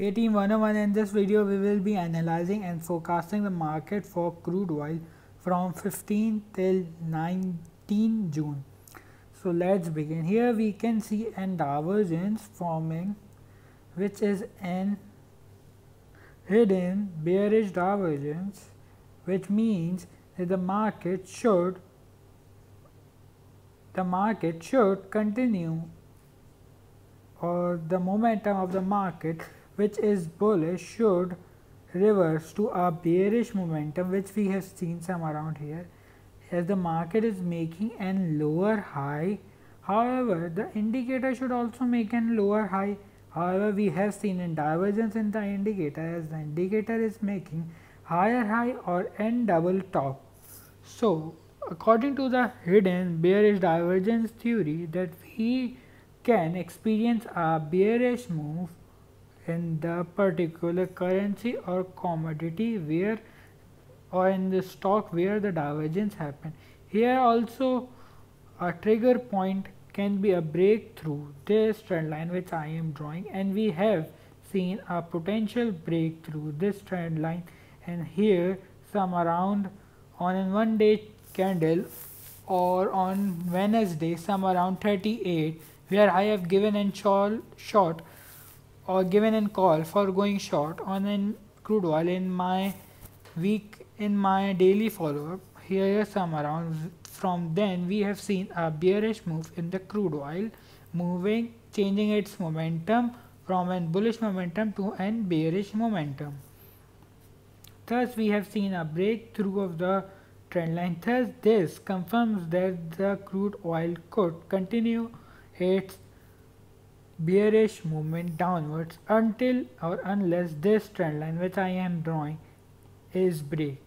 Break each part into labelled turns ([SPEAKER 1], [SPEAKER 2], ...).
[SPEAKER 1] 18101. In this video we will be analyzing and forecasting the market for crude oil from 15 till 19 June. So let's begin. Here we can see an divergence forming, which is an hidden bearish divergence, which means that the market should continue, or the momentum of the market which is bullish should reverse to a bearish momentum, which we have seen some around here, as the market is making an lower high. However, the indicator should also make an lower high. However, we have seen a divergence in the indicator, as the indicator is making higher high or n double top. So according to the hidden bearish divergence theory, that we can experience a bearish move in the particular currency or commodity where, or in the stock where the divergence happen. Here also a trigger point can be a break through this trend line which I am drawing, and we have seen a potential break through this trend line, and here some around on a 1 day candle or on Wednesday some around 38, where I have given a short or given a call for going short on a crude oil in my daily follow up. Here some around from then we have seen a bearish move in the crude oil, changing its momentum from a bullish momentum to a bearish momentum. Thus we have seen a breakthrough of the trend line. Thus this confirms that the crude oil could continue its bearish movement downwards until or unless this trend line which I am drawing is break.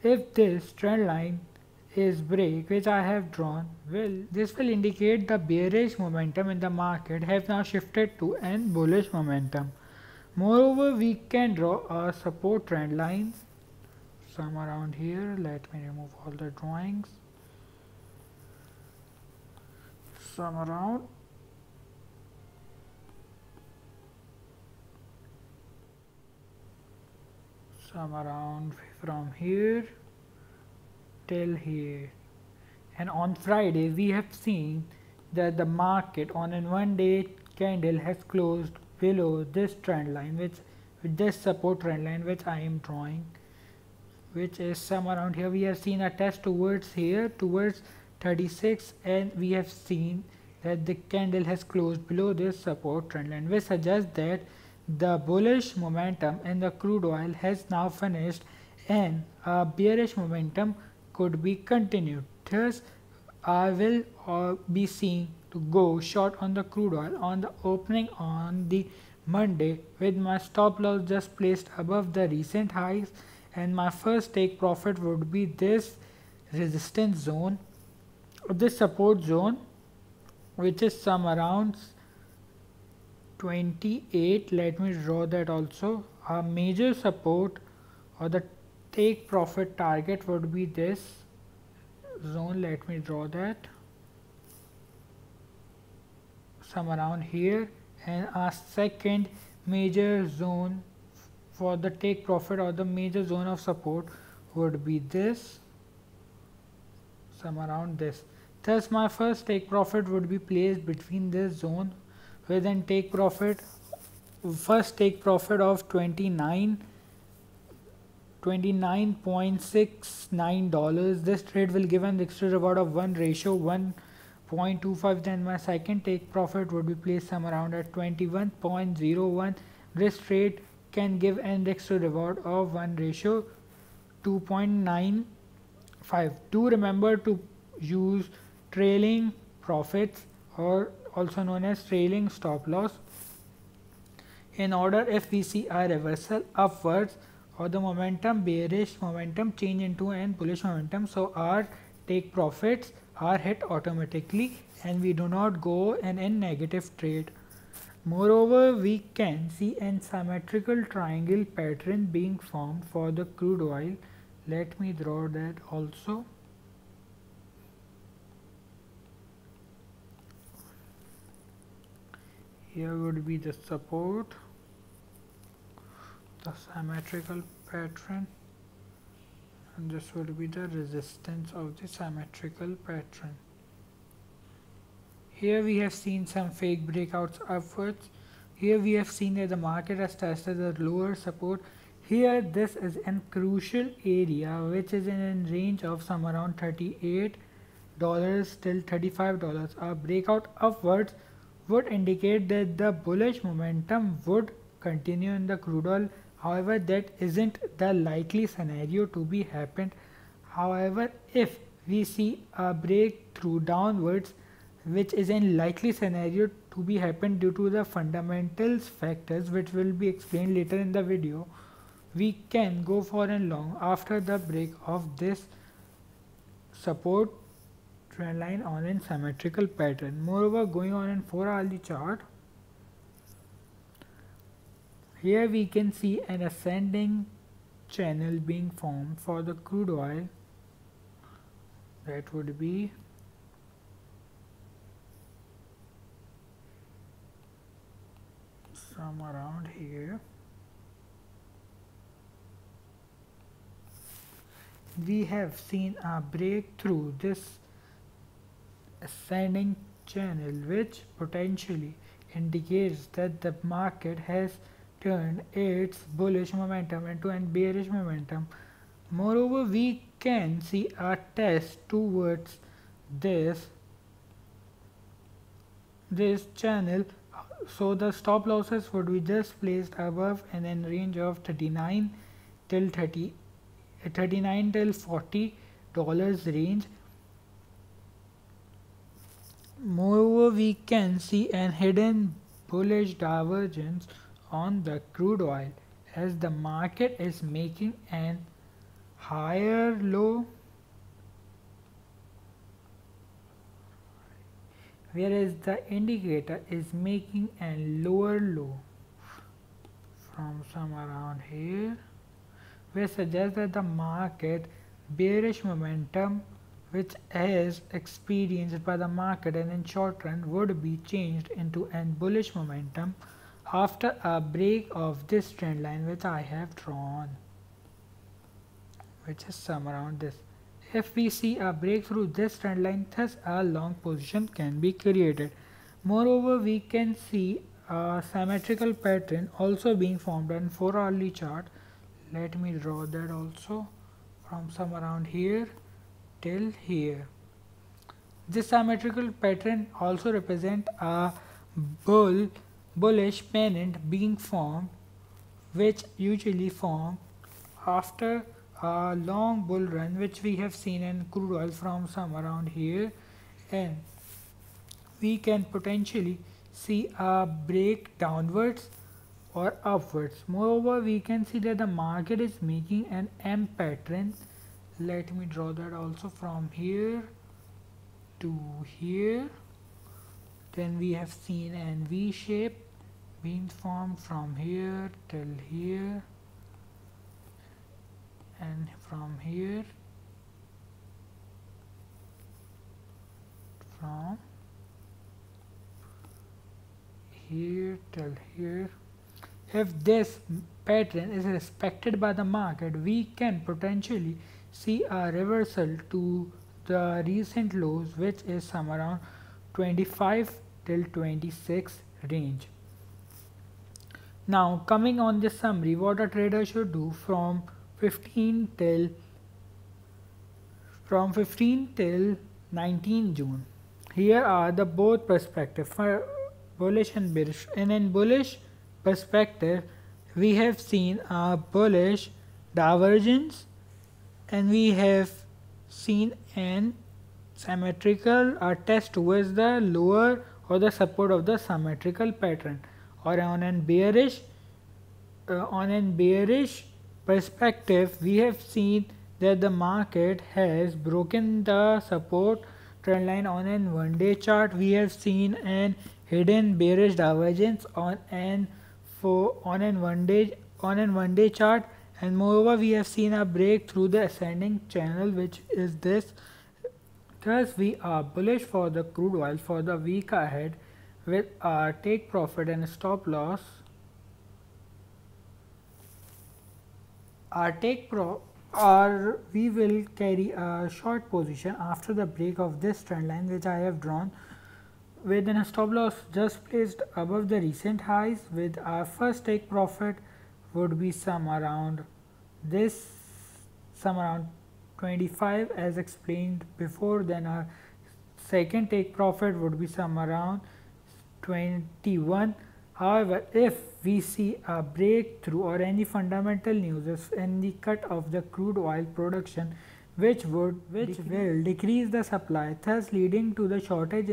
[SPEAKER 1] If this trend line is break which I have drawn, this will indicate the bearish momentum in the market have now shifted to an bullish momentum. Moreover, we can draw a support trend line some around here. Let me remove all the drawings. Some around from here till here. And on Friday we have seen that the market on a 1 day candle has closed below this trend line, with this support trend line which I am drawing, which is some around here. We have seen a test towards here, towards 36, and we have seen that the candle has closed below this support trend line, which suggests that the bullish momentum in the crude oil has now finished and a bearish momentum could be continued. Thus I will be seen to go short on the crude oil on the opening on the Monday, with my stop loss just placed above the recent highs, and my first take profit would be this resistance zone, this support zone, which is some around 28. Let me draw that also. A major support or the take profit target would be this zone. Let me draw that some around here, and a second major zone for the take profit or the major zone of support would be this, some around this. Thus my first take profit would be placed between this zone with an first take profit of $29.69. This trade will give an extra reward of 1:1.25. Then my second take profit would be placed some around at 21.01. This trade can give an extra reward of 1:2.95. Do remember to use trailing profits, or also known as trailing stop loss, in order if we see a reversal upwards or the momentum, bearish momentum, change into an bullish momentum, so our take profits are hit automatically and we do not go in a negative trade. Moreover, we can see an symmetrical triangle pattern being formed for the crude oil. Let me draw that also. Here would be the support, the symmetrical pattern, and this would be the resistance of the symmetrical pattern. Here we have seen some fake breakouts upwards. Here we have seen that the market has tested the lower support. Here this is a crucial area which is in a range of some around $38 till $35. A breakout upwards would indicate that the bullish momentum would continue in the crude oil. However, that isn't the likely scenario to be happened. However, if we see a breakthrough downwards, which is a likely scenario to be happen due to the fundamentals factors which will be explained later in the video, we can go for a long after the break of this support trend line on a symmetrical pattern. Moreover, going on in 4-hourly chart, here we can see an ascending channel being formed for the crude oil. That would be some around here. We have seen a breakthrough this ascending channel, which potentially indicates that the market has turned its bullish momentum into a bearish momentum. Moreover, we can see a test towards this channel, so the stop losses would be just placed above and in range of 39 till $40 range. Moreover, we can see an hidden bullish divergence on the crude oil as the market is making an higher low, whereas the indicator is making a lower low from some around here, which suggests that the market bearish momentum which is experienced by the market and in short run would be changed into a bullish momentum after a break of this trend line which I have drawn, which is some around this. If we see a breakthrough this trend line, thus a long position can be created. Moreover, we can see a symmetrical pattern also being formed on 4-hourly chart. Let me draw that also from some around here till here. This symmetrical pattern also represents a bullish pennant being formed, which usually form after a long bull run, which we have seen in crude oil from some around here, and we can potentially see a break downwards or upwards. Moreover, we can see that the market is making an M pattern. Let me draw that also from here to here. Then we have seen an V shape being formed from here till here, and from here from here till here. If this pattern is respected by the market, we can potentially see a reversal to the recent lows, which is some around 25 till 26 range. Now coming on this summary, what a trader should do from 15 till 19 June. Here are the both perspectives for bullish and bearish. And in bullish perspective, we have seen a bullish divergence, and we have seen an symmetrical test towards the lower or the support of the symmetrical pattern. Or on a bearish perspective, we have seen that the market has broken the support trend line on a 1-day chart. We have seen an hidden bearish divergence on a 1-day chart, and moreover we have seen a break through the ascending channel, which is this. Thus we are bullish for the crude oil for the week ahead with our take profit and stop loss our or we will carry a short position after the break of this trend line which I have drawn, with a stop loss just placed above the recent highs. With our first take profit would be some around 25 as explained before. Then our second take profit would be some around 21. However, if we see a breakthrough or any fundamental news in the cut of the crude oil production, which will decrease the supply, thus leading to the shortage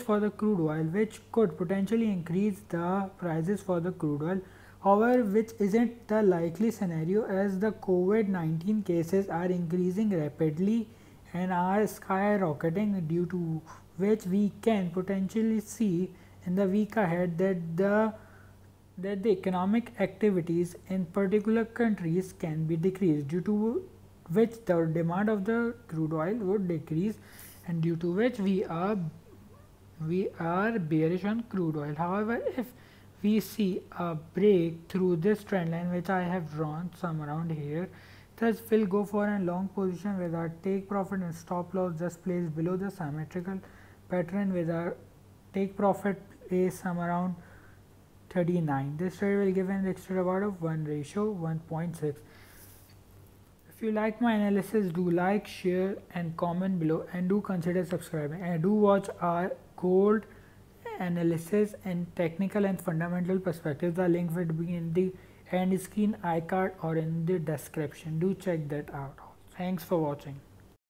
[SPEAKER 1] for the crude oil, which could potentially increase the prices for the crude oil. However, which isn't the likely scenario, as the COVID-19 cases are increasing rapidly and are skyrocketing, due to which we can potentially see in the week ahead that the economic activities in particular countries can be decreased, due to which the demand of the crude oil would decrease, and due to which we are bearish on crude oil. However, if we see a break through this trend line which I have drawn some around here, thus we'll go for a long position with our take profit and stop loss just placed below the symmetrical pattern, with our take profit is some around 39. This trade will give an extra reward of 1:1.6. If you like my analysis, do like, share and comment below, and do consider subscribing, and do watch our gold analysis and technical and fundamental perspectives. The link will be in the end screen, iCard or in the description. Do check that out. Thanks for watching.